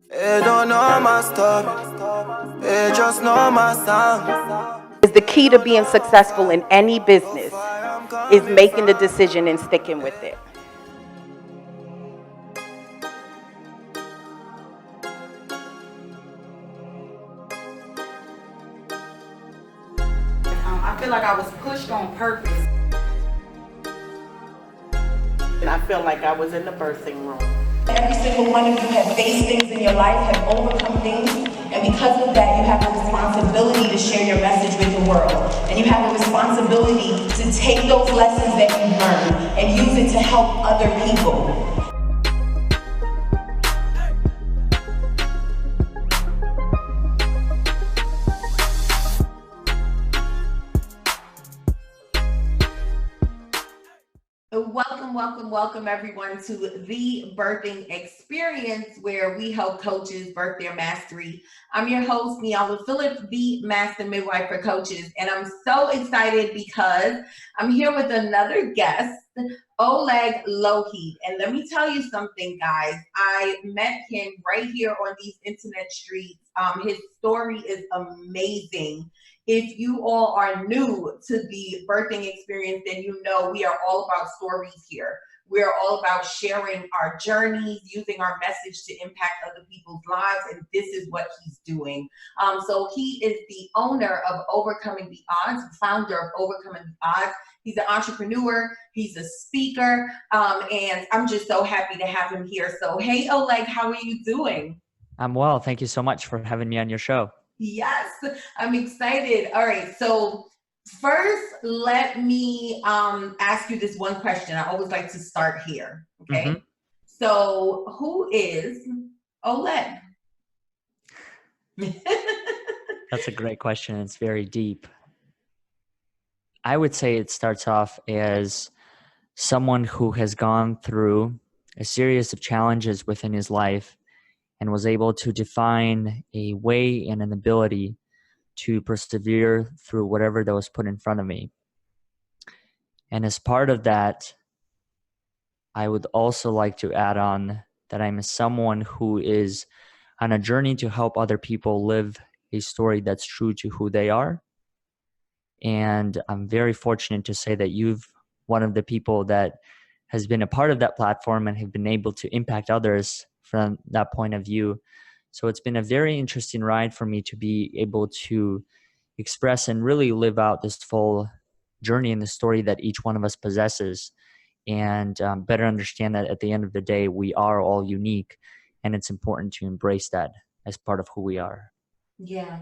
They don't know my story, they just know my sound. Is the key to being successful in any business That's why I'm is coming making the for you. decision and sticking with it. I feel like I was pushed on purpose. And I feel like I was in the birthing room. Every single one of you have faced things in your life, have overcome things, and because of that, you have the responsibility to share your message with the world. And you have the responsibility to take those lessons that you've learned and use it to help other people. Welcome everyone to the Birthing Experience, where we help coaches birth their mastery. I'm your host, Niala Phillip, the Master Midwife for Coaches, and I'm so excited because I'm here with another guest, Oleg Lougheed. And let me tell you something, guys. I met him right here on these internet streets. His story is amazing. If you all are new to the birthing experience, then you know we are all about stories here. We're all about sharing our journeys, using our message to impact other people's lives, and this is what he's doing. So he is the owner of Overcoming the Odds, founder of Overcoming the Odds. He's an entrepreneur, he's a speaker, and I'm just so happy to have him here. So, hey, Oleg, how are you doing? I'm well. Thank you so much for having me on your show. Yes, I'm excited. All right, so first, let me ask you this one question. I always like to start here. Okay. Mm-hmm. So, who is Oleg? That's a great question. It's very deep. I would say it starts off as someone who has gone through a series of challenges within his life and was able to define a way and an ability to persevere through whatever that was put in front of me. And as part of that, I would also like to add on that I'm someone who is on a journey to help other people live a story that's true to who they are. And I'm very fortunate to say that you've one of the people that has been a part of that platform and have been able to impact others from that point of view. So it's been a very interesting ride for me to be able to express and really live out this full journey and the story that each one of us possesses, and better understand that at the end of the day, we are all unique, and it's important to embrace that as part of who we are. Yeah.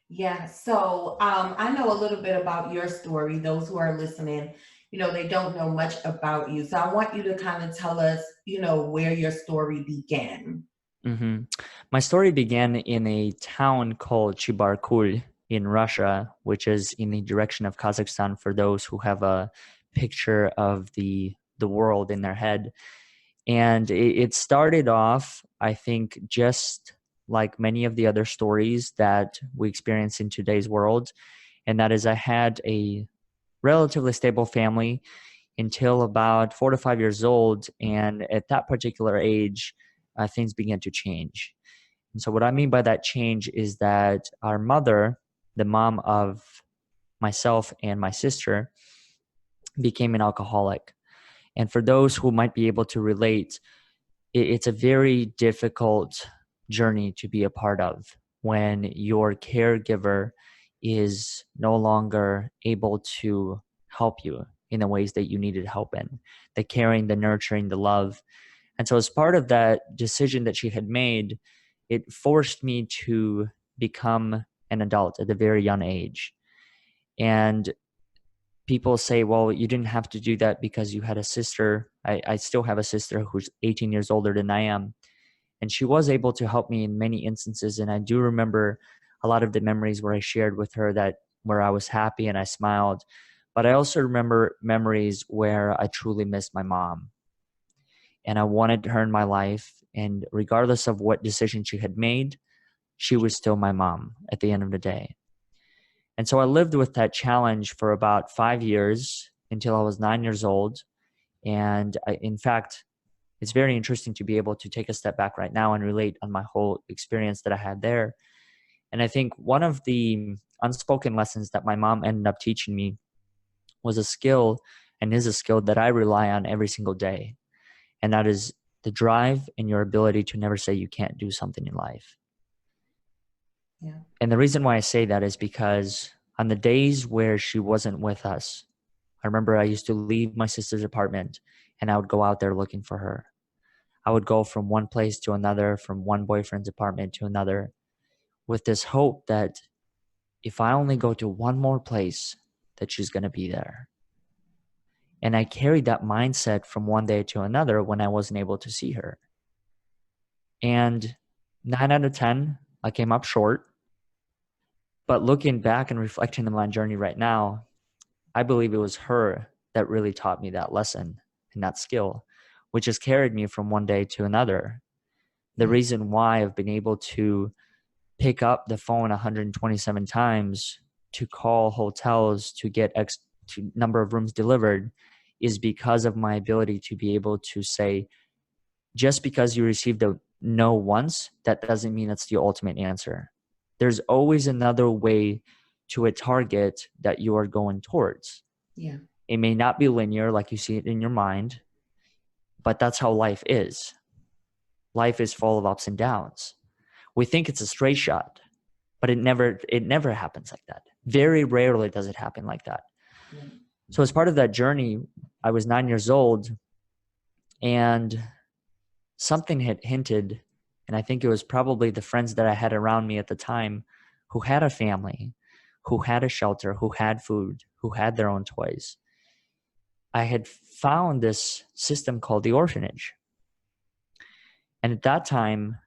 Yeah. So I know a little bit about your story. Those who are listening, they don't know much about you. So I want you to kind of tell us, where your story began. Mm-hmm. My story began in a town called Chibarkul in Russia, which is in the direction of Kazakhstan for those who have a picture of the world in their head. And it started off, I think, just like many of the other stories that we experience in today's world. And that is, I had a relatively stable family until about 4 to 5 years old. And at that particular age, things began to change. And so, what I mean by that change is that our mother, the mom of myself and my sister, became an alcoholic. And for those who might be able to relate, it's a very difficult journey to be a part of when your caregiver is no longer able to help you in the ways that you needed help in, the caring, the nurturing, the love. And so as part of that decision that she had made, it forced me to become an adult at a very young age. And people say, well, you didn't have to do that because you had a sister. I still have a sister who's 18 years older than I am. And she was able to help me in many instances. And I do remember a lot of the memories where I shared with her that where I was happy and I smiled. But I also remember memories where I truly missed my mom. And I wanted her in my life. And regardless of what decision she had made, she was still my mom at the end of the day. And so I lived with that challenge for about 5 years until I was 9 years old. And in fact, it's very interesting to be able to take a step back right now and relate on my whole experience that I had there. And I think one of the unspoken lessons that my mom ended up teaching me was a skill, and is a skill that I rely on every single day. And that is the drive and your ability to never say you can't do something in life. Yeah. And the reason why I say that is because on the days where she wasn't with us, I remember I used to leave my sister's apartment and I would go out there looking for her. I would go from one place to another, from one boyfriend's apartment to another, with this hope that if I only go to one more place, that she's going to be there. And I carried that mindset from one day to another when I wasn't able to see her. And 9 out of 10, I came up short. But looking back and reflecting on my journey right now, I believe it was her that really taught me that lesson and that skill, which has carried me from one day to another. The reason why I've been able to pick up the phone 127 times to call hotels to get to number of rooms delivered is because of my ability to be able to say, just because you received a no once, that doesn't mean it's the ultimate answer. There's always another way to a target that you are going towards. Yeah. It may not be linear like you see it in your mind, but that's how life is. Life is full of ups and downs. We think it's a straight shot, but it never happens like that. Very rarely does it happen like that. Yeah. So as part of that journey, I was 9 years old and something had hinted, and I think it was probably the friends that I had around me at the time who had a family, who had a shelter, who had food, who had their own toys. I had found this system called the orphanage. And at that time,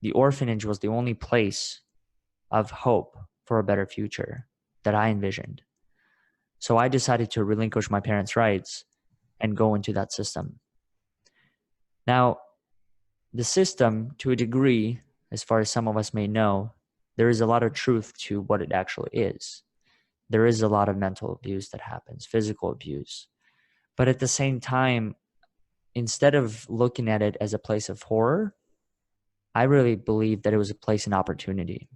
the orphanage was the only place of hope for a better future that I envisioned. So I decided to relinquish my parents' rights and go into that system. Now, the system, to a degree, as far as some of us may know, there is a lot of truth to what it actually is. There is a lot of mental abuse that happens, physical abuse. But at the same time, instead of looking at it as a place of horror, I really believe that it was a place of opportunity.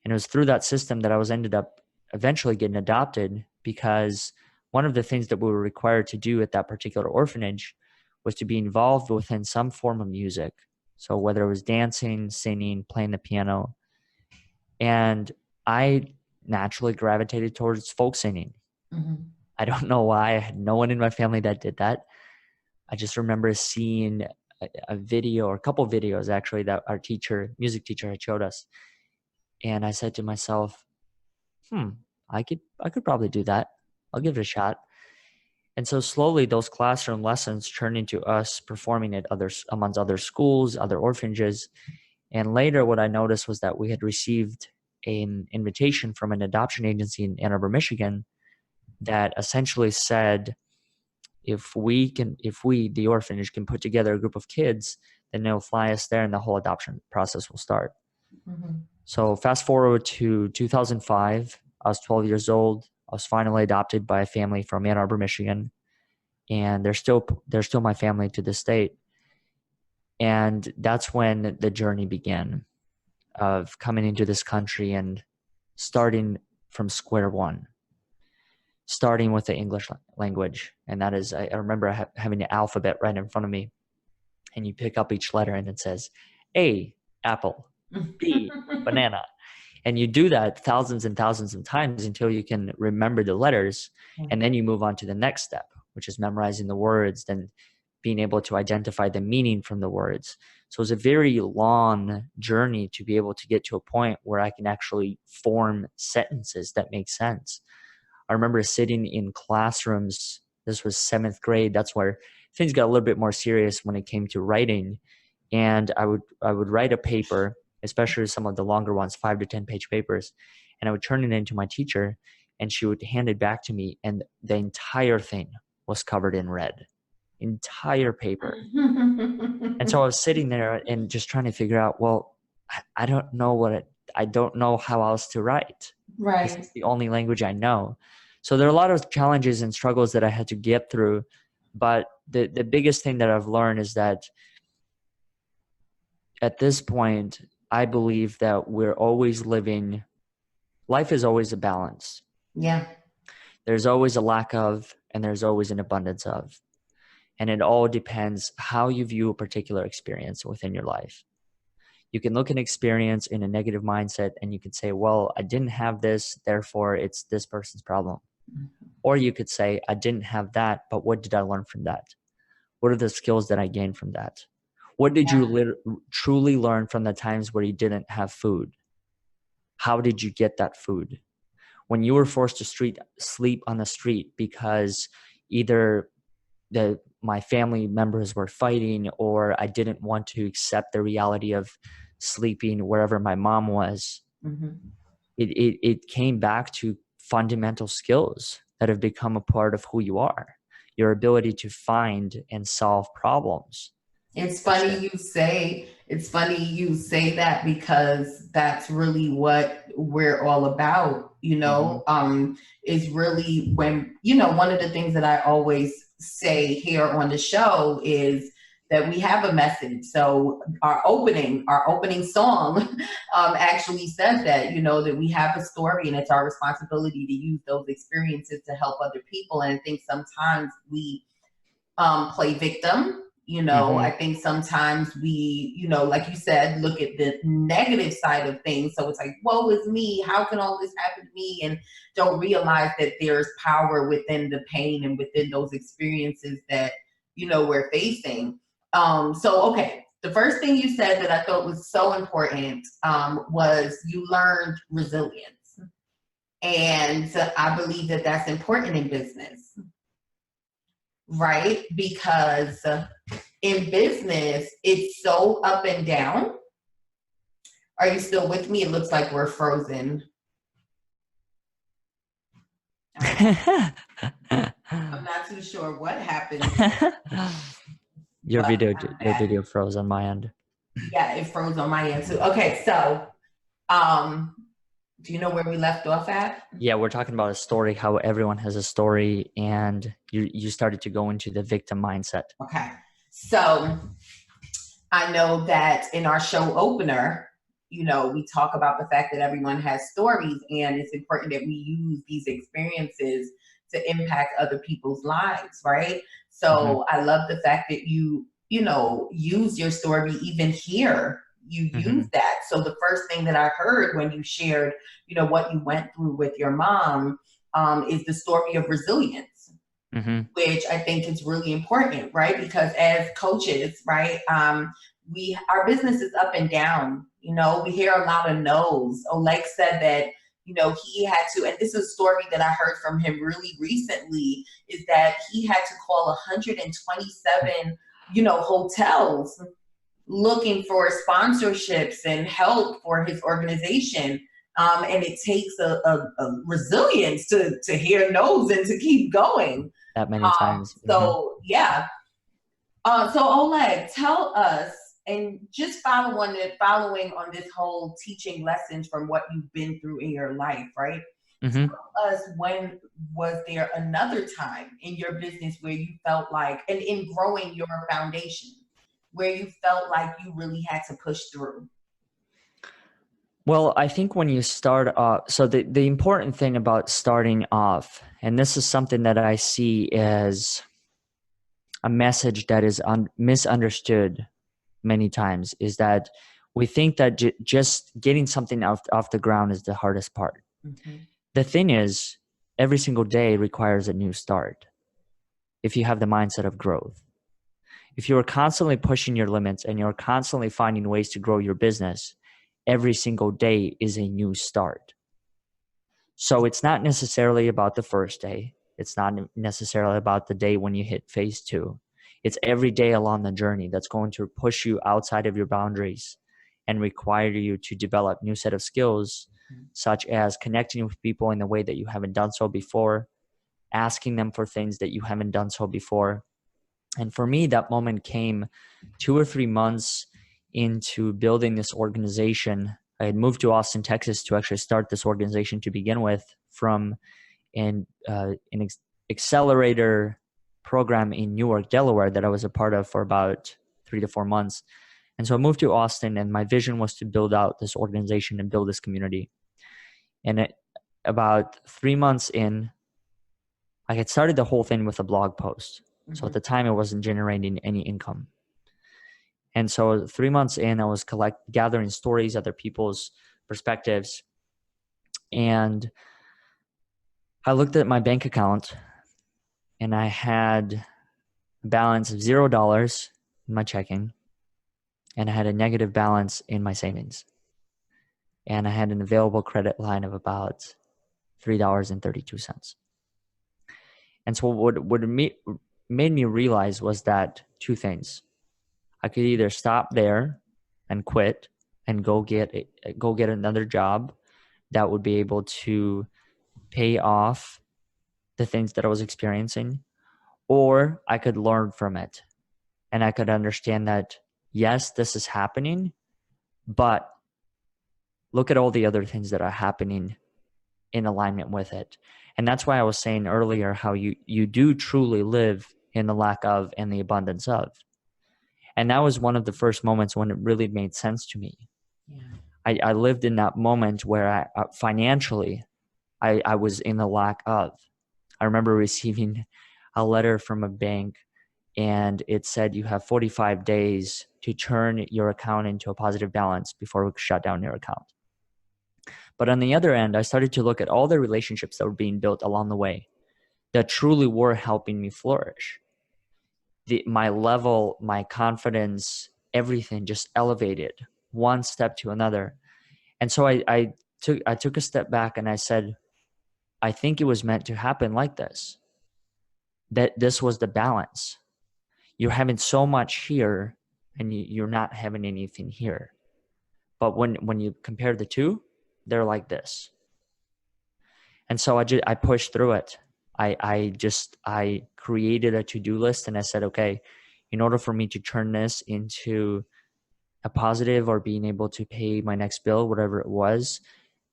And it was through that system that I was ended up eventually getting adopted, because one of the things that we were required to do at that particular orphanage was to be involved within some form of music. So whether it was dancing, singing, playing the piano. And I naturally gravitated towards folk singing. Mm-hmm. I don't know why. I had no one in my family that did that. I just remember seeing a video, or a couple of videos actually, that our music teacher had showed us. And I said to myself, I could probably do that. I'll give it a shot. And so slowly those classroom lessons turned into us performing at amongst other schools, other orphanages. And later what I noticed was that we had received an invitation from an adoption agency in Ann Arbor, Michigan, that essentially said, if we, the orphanage, can put together a group of kids, then they'll fly us there and the whole adoption process will start. Mm-hmm. So fast forward to 2005, I was 12 years old. I was finally adopted by a family from Ann Arbor, Michigan, and they're still my family to this date. And that's when the journey began of coming into this country and starting from square one, starting with the English language. And that is, I remember having the alphabet right in front of me, and you pick up each letter and it says A, apple, B, banana. And you do that thousands and thousands of times until you can remember the letters. And then you move on to the next step, which is memorizing the words, then being able to identify the meaning from the words. So it's a very long journey to be able to get to a point where I can actually form sentences that make sense. I remember sitting in classrooms. This was 7th grade. That's where things got a little bit more serious when it came to writing. And I would write a paper, especially some of the longer ones, 5 to 10 page papers. And I would turn it into my teacher, and she would hand it back to me. And the entire thing was covered in red, entire paper. And so I was sitting there and just trying to figure out, well, I don't know how else to write. Right. This is the only language I know. So there are a lot of challenges and struggles that I had to get through. But the biggest thing that I've learned is that at this point, I believe that we're always living, life is always a balance. Yeah. There's always a lack of, and there's always an abundance of. And it all depends how you view a particular experience within your life. You can look at an experience in a negative mindset and you can say, well, I didn't have this, therefore it's this person's problem. Or you could say, I didn't have that, but what did I learn from that? What are the skills that I gained from that? What did you truly learn from the times where you didn't have food? How did you get that food? When you were forced to sleep on the street because either my family members were fighting, or I didn't want to accept the reality of sleeping wherever my mom was. It came back to fundamental skills that have become a part of who you are, your ability to find and solve problems. It's funny you say that, because that's really what we're all about, is really when, one of the things that I always say here on the show is that we have a message. So our opening song actually says that, that we have a story and it's our responsibility to use those experiences to help other people. And I think sometimes we play victim. I think sometimes we, like you said, look at the negative side of things. So it's like, woe is me. How can all this happen to me? And don't realize that there's power within the pain and within those experiences that, we're facing. Okay. The first thing you said that I thought was so important was you learned resilience. And I believe that that's important in business. Right? Because in business, it's so up and down. Are you still with me? It looks like we're frozen. I'm not too sure what happened. Your video froze on my end. Yeah, it froze on my end too. Okay, so do you know where we left off at? Yeah, we're talking about a story, how everyone has a story, and you started to go into the victim mindset. Okay. So I know that in our show opener, we talk about the fact that everyone has stories, and it's important that we use these experiences to impact other people's lives, right? So I love the fact that you use your story even here. You use that. So the first thing that I heard when you shared, what you went through with your mom, is the story of resilience, which I think is really important, right? Because as coaches, right, our business is up and down. We hear a lot of no's. Oleg said that, he had to, and this is a story that I heard from him really recently, is that he had to call 127, hotels looking for sponsorships and help for his organization. And it takes a resilience to hear no's and to keep going. That many times. So, yeah. So Oleg, tell us, and just following on this whole teaching lessons from what you've been through in your life, right? Tell us, when was there another time in your business where you felt like, and in growing your foundation, where you felt like you really had to push through? Well, I think when you start off, so the important thing about starting off, and this is something that I see as a message that is misunderstood many times, is that we think that just getting something off the ground is the hardest part. The thing is, every single day requires a new start if you have the mindset of growth. If you are constantly pushing your limits and you're constantly finding ways to grow your business, every single day is a new start. So it's not necessarily about the first day. It's not necessarily about the day when you hit phase 2. It's every day along the journey that's going to push you outside of your boundaries and require you to develop new set of skills, such as connecting with people in a way that you haven't done so before, asking them for things that you haven't done so before. And for me, that moment came 2 or 3 months into building this organization. I had moved to Austin, Texas to actually start this organization to begin with, from an accelerator program in Newark, Delaware that I was a part of for about 3 to 4 months. And so I moved to Austin, and my vision was to build out this organization and build this community. And about 3 months in, I had started the whole thing with a blog post. So at the time, it wasn't generating any income. And so 3 months in, I was gathering stories, other people's perspectives. And I looked at my bank account, and I had a balance of $0 in my checking, and I had a negative balance in my savings. And I had an available credit line of about $3.32. And so what made me realize was that two things. I could either stop there and quit and go get another job that would be able to pay off the things that I was experiencing, or I could learn from it and I could understand that, yes, this is happening, but look at all the other things that are happening in alignment with it. And that's why I was saying earlier how you do truly live in the lack of and the abundance of. And that was one of the first moments when it really made sense to me. Yeah. I lived in that moment where financially, I was in the lack of. I remember receiving a letter from a bank, and it said you have 45 days to turn your account into a positive balance before we shut down your account. But on the other end, I started to look at all the relationships that were being built along the way that truly were helping me flourish. My level, my confidence, everything just elevated one step to another. And so I took a step back and I said, I think it was meant to happen like this. That this was the balance. You're having so much here and you're not having anything here. But when you compare the two, they're like this. And so I pushed through it. I created a to-do list and I said, okay, in order for me to turn this into a positive or being able to pay my next bill, whatever it was,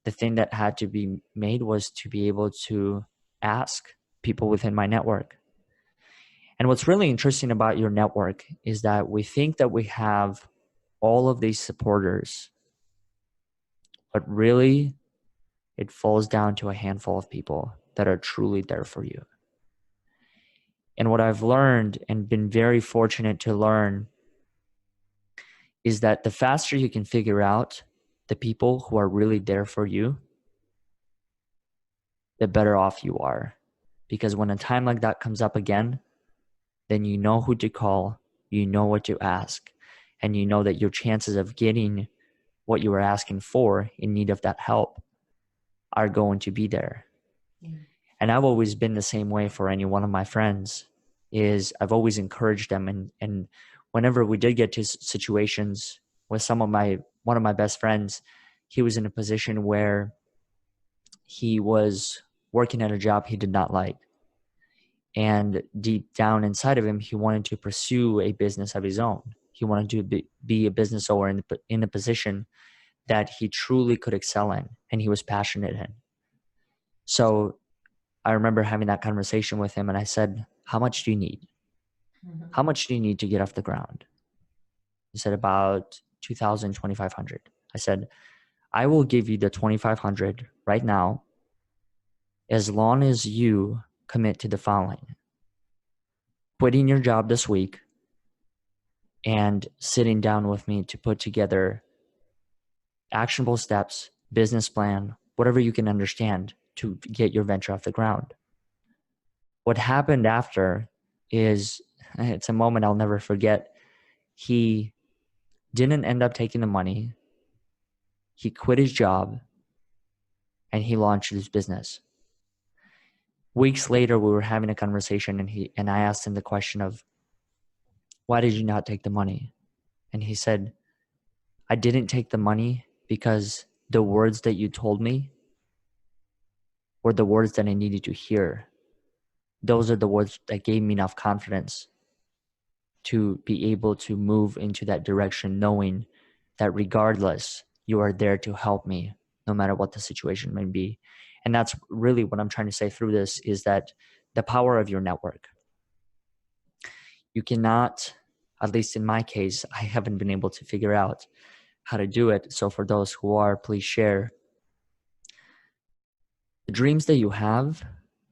the thing that had to be made was to be able to ask people within my network. And what's really interesting about your network is that we think that we have all of these supporters, but really it falls down to a handful of people that are truly there for you. And what I've learned and been very fortunate to learn is that the faster you can figure out the people who are really there for you, the better off you are. Because when a time like that comes up again, then you know who to call, you know what to ask, and you know that your chances of getting what you were asking for in need of that help are going to be there. Yeah. And I've always been the same way for any one of my friends. Is I've always encouraged them, and whenever we did get to situations with one of my best friends, he was in a position where he was working at a job he did not like. And deep down inside of him, he wanted to pursue a business of his own. He wanted to be a business owner in a position that he truly could excel in and he was passionate in. So I remember having that conversation with him and I said, how much do you need? Mm-hmm. How much do you need to get off the ground? He said, about $2,000, $2,500. I said, I will give you the $2,500 right now as long as you commit to the following: quitting your job this week and sitting down with me to put together actionable steps, business plan, whatever you can understand to get your venture off the ground. What happened after is, it's a moment I'll never forget. He didn't end up taking the money. He quit his job and he launched his business. Weeks later, we were having a conversation and I asked him the question of, why did you not take the money? And he said, I didn't take the money because the words that you told me were the words that I needed to hear. Those are the words that gave me enough confidence to be able to move into that direction, knowing that regardless, you are there to help me, no matter what the situation may be. And that's really what I'm trying to say through this, is that the power of your network. You cannot, at least in my case, I haven't been able to figure out how to do it. So for those who are, please share. The dreams that you have,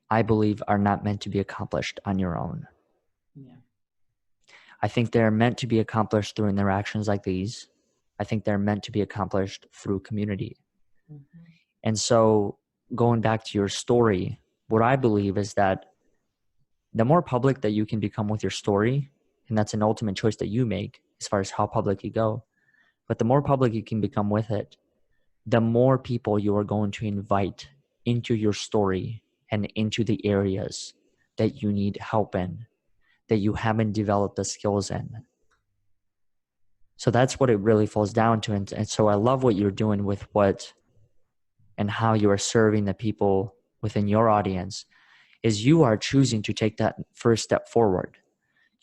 I believe, are not meant to be accomplished on your own. Yeah. I think they're meant to be accomplished through interactions like these. I think they're meant to be accomplished through community. Mm-hmm. And so going back to your story, what I believe is that the more public that you can become with your story, and that's an ultimate choice that you make as far as how public you go, but the more public you can become with it, the more people you are going to invite into your story and into the areas that you need help in, that you haven't developed the skills in. So that's what it really falls down to. And so I love what you're doing with what and how you are serving the people within your audience, is you are choosing to take that first step forward.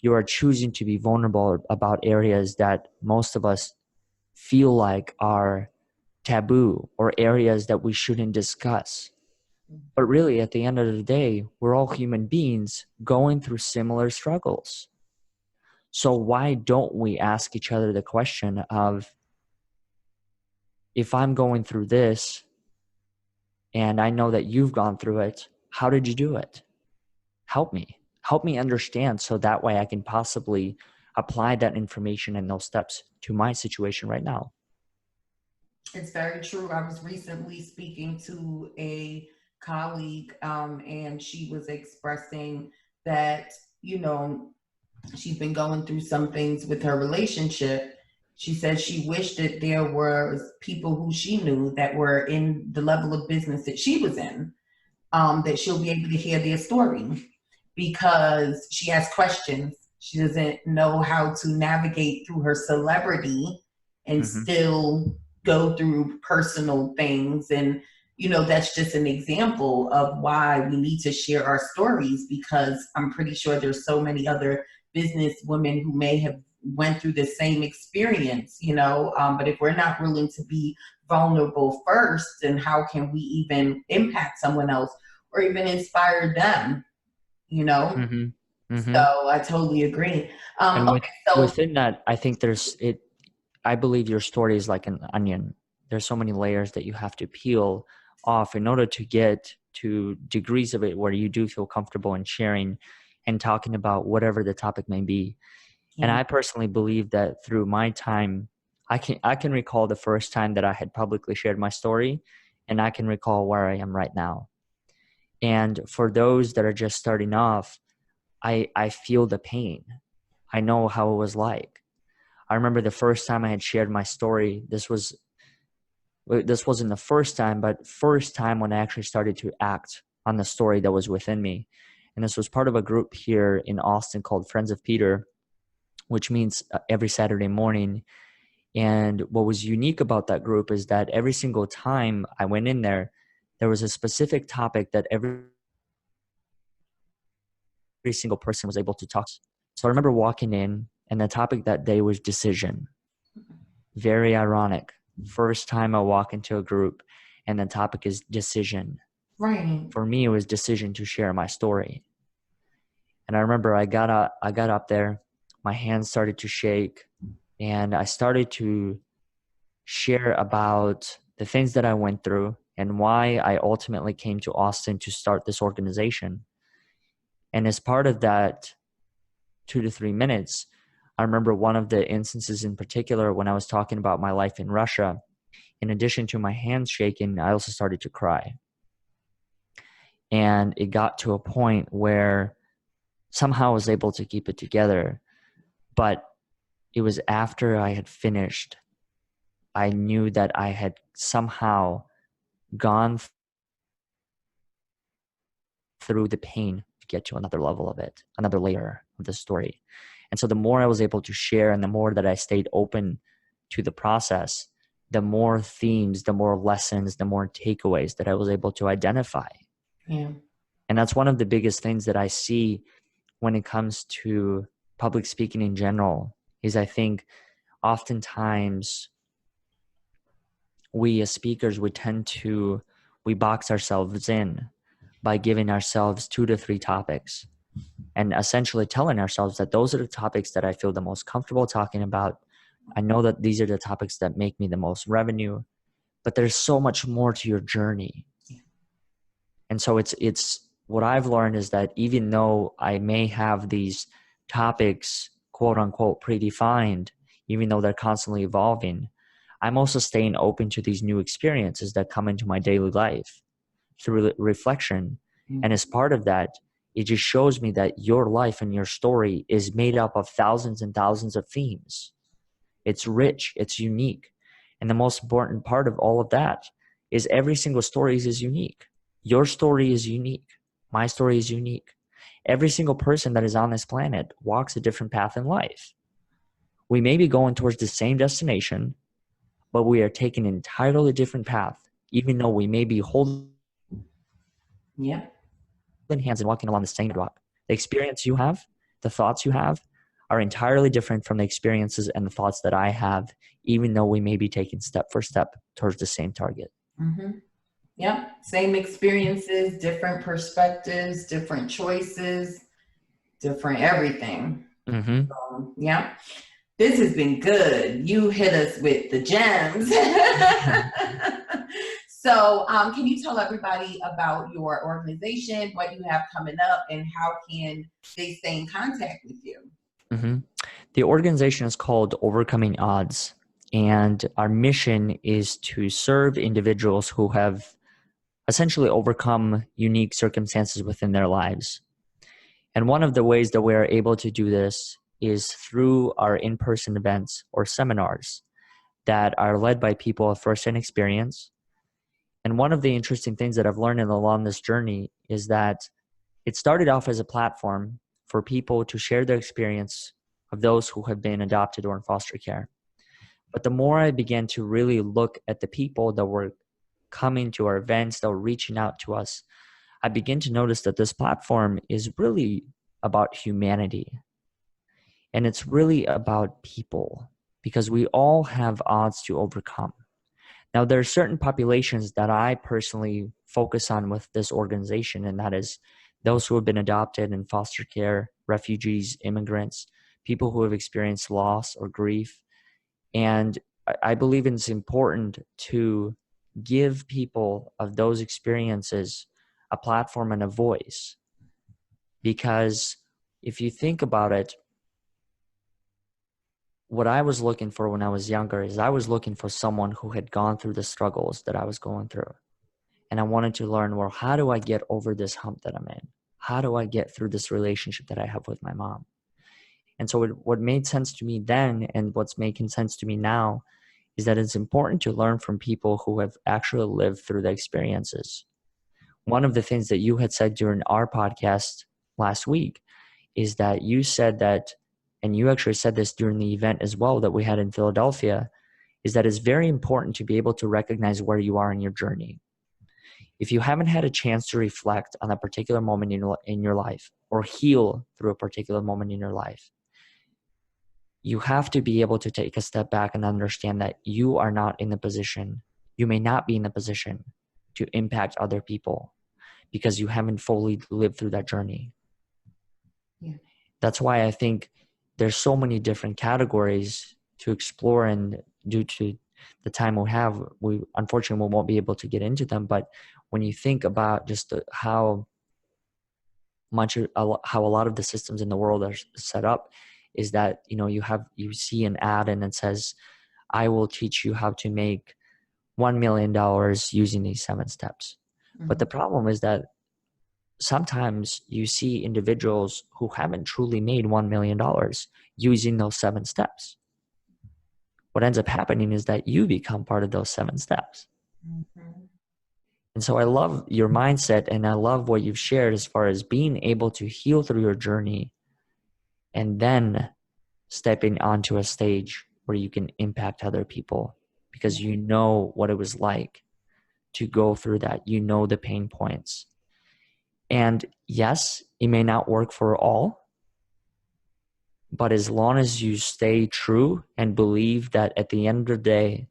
You are choosing to be vulnerable about areas that most of us feel like are taboo or areas that we shouldn't discuss. But really, at the end of the day, we're all human beings going through similar struggles. So why don't we ask each other the question of, if I'm going through this and I know that you've gone through it, how did you do it? Help me understand, so that way I can possibly apply that information and those steps to my situation right now. It's very true. I was recently speaking to a colleague, and she was expressing that, she's been going through some things with her relationship. She said she wished that there was people who she knew that were in the level of business that she was in, that she'll be able to hear their story, because she has questions. She doesn't know how to navigate through her celebrity and still go through personal things. And, that's just an example of why we need to share our stories, because I'm pretty sure there's so many other business women who may have went through the same experience, but if we're not willing to be vulnerable first, then how can we even impact someone else or even inspire them, So I totally agree. And So within that, I think I believe your story is like an onion. There's so many layers that you have to peel off in order to get to degrees of it where you do feel comfortable in sharing and talking about whatever the topic may be. And I personally believe that through my time, I can recall the first time that I had publicly shared my story, and I can recall where I am right now. And for those that are just starting off, I feel the pain. I know how it was like. I remember the first time I had shared my story. This wasn't the first time, but first time when I actually started to act on the story that was within me. And this was part of a group here in Austin called Friends of Peter, which means every Saturday morning. And what was unique about that group is that every single time I went in there was a specific topic that every single person was able to talk. So I remember walking in, and the topic that day was decision. Very ironic. First time I walk into a group and the topic is decision. right. For me, it was decision to share my story. And I remember I got up there, my hands started to shake, and I started to share about the things that I went through and why I ultimately came to Austin to start this organization. And as part of that 2 to 3 minutes, I remember one of the instances in particular when I was talking about my life in Russia. In addition to my hands shaking, I also started to cry. And it got to a point where somehow I was able to keep it together. But it was after I had finished, I knew that I had somehow gone through the pain to get to another level of it, another layer of the story. And so the more I was able to share and the more that I stayed open to the process, the more themes, the more lessons, the more takeaways that I was able to identify. Yeah. And that's one of the biggest things that I see when it comes to public speaking in general, is I think oftentimes we as speakers, we box ourselves in by giving ourselves 2 to 3 topics. and essentially telling ourselves that those are the topics that I feel the most comfortable talking about. I know that these are the topics that make me the most revenue, but there's so much more to your journey. And so it's what I've learned is that even though I may have these topics, quote unquote, predefined, even though they're constantly evolving, I'm also staying open to these new experiences that come into my daily life through reflection. And as part of that, it just shows me that your life and your story is made up of thousands and thousands of themes. It's rich, it's unique. And the most important part of all of that is every single story is unique. Your story is unique. My story is unique. Every single person that is on this planet walks a different path in life. We may be going towards the same destination, but we are taking an entirely different path, even though we may be holding hands and walking along the same rock. The experience you have, the thoughts you have, are entirely different from the experiences and the thoughts that I have, even though we may be taking step for step towards the same target. Yep, same experiences, different perspectives, different choices, different everything. Yeah, this has been good. You hit us with the gems. So can you tell everybody about your organization, what you have coming up, and how can they stay in contact with you? The organization is called Overcoming Odds, and our mission is to serve individuals who have essentially overcome unique circumstances within their lives. And one of the ways that we're able to do this is through our in-person events or seminars that are led by people of first-hand experience. And one of the interesting things that I've learned along this journey is that it started off as a platform for people to share their experience of those who have been adopted or in foster care. But the more I began to really look at the people that were coming to our events, that were reaching out to us, I began to notice that this platform is really about humanity. And it's really about people, because we all have odds to overcome. Now, there are certain populations that I personally focus on with this organization, and that is those who have been adopted in foster care, refugees, immigrants, people who have experienced loss or grief. And I believe it's important to give people of those experiences a platform and a voice. Because if you think about it, what I was looking for when I was younger is I was looking for someone who had gone through the struggles that I was going through. And I wanted to learn, well, how do I get over this hump that I'm in? How do I get through this relationship that I have with my mom? And so what made sense to me then, and what's making sense to me now, is that it's important to learn from people who have actually lived through the experiences. One of the things that you had said during our podcast last week is that you said that, and you actually said this during the event as well that we had in Philadelphia, is that it's very important to be able to recognize where you are in your journey. If you haven't had a chance to reflect on a particular moment in your life, or heal through a particular moment in your life, you have to be able to take a step back and understand that you are not in the position, you may not be in the position to impact other people because you haven't fully lived through that journey. Yeah. That's why I think there's so many different categories to explore, and due to the time we have, we unfortunately won't be able to get into them. But when you think about just how a lot of the systems in the world are set up, is that you see an ad and it says, I will teach you how to make $1 million using these 7 steps. But the problem is that sometimes you see individuals who haven't truly made $1 million using those 7 steps. What ends up happening is that you become part of those 7 steps. And so I love your mindset, and I love what you've shared as far as being able to heal through your journey and then stepping onto a stage where you can impact other people, because you know what it was like to go through that. You know the pain points. And yes, it may not work for all, but as long as you stay true and believe that at the end of the day,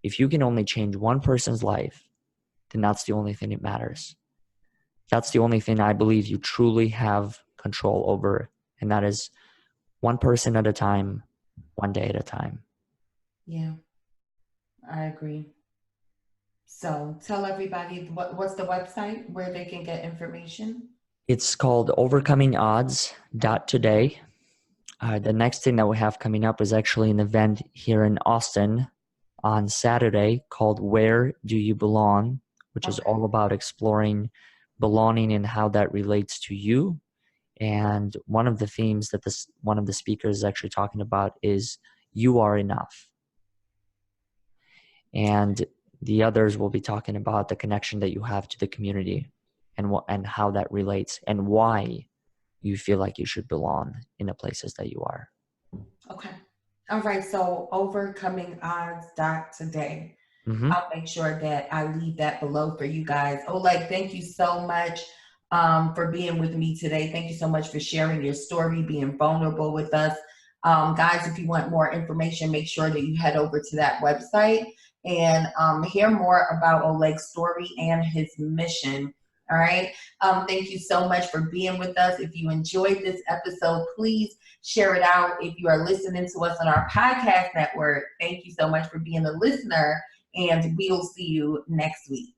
if you can only change one person's life, then that's the only thing that matters. That's the only thing I believe you truly have control over, and that is one person at a time, one day at a time. Yeah, I agree. So tell everybody what's the website where they can get information. It's called overcomingodds.today. The next thing that we have coming up is actually an event here in Austin on Saturday called Where Do You Belong, which is all about exploring belonging and how that relates to you. And one of the themes that one of the speakers is actually talking about is you are enough. And the others will be talking about the connection that you have to the community and how that relates and why you feel like you should belong in the places that you are. Okay. All right. So overcomingodds.today. Mm-hmm. I'll make sure that I leave that below for you guys. Oleg, thank you so much for being with me today. Thank you so much for sharing your story, being vulnerable with us. Guys, if you want more information, make sure that you head over to that website and hear more about Oleg's story and his mission. All right. Thank you so much for being with us. If you enjoyed this episode, please share it out. If you are listening to us on our podcast network, thank you so much for being a listener, and we'll see you next week.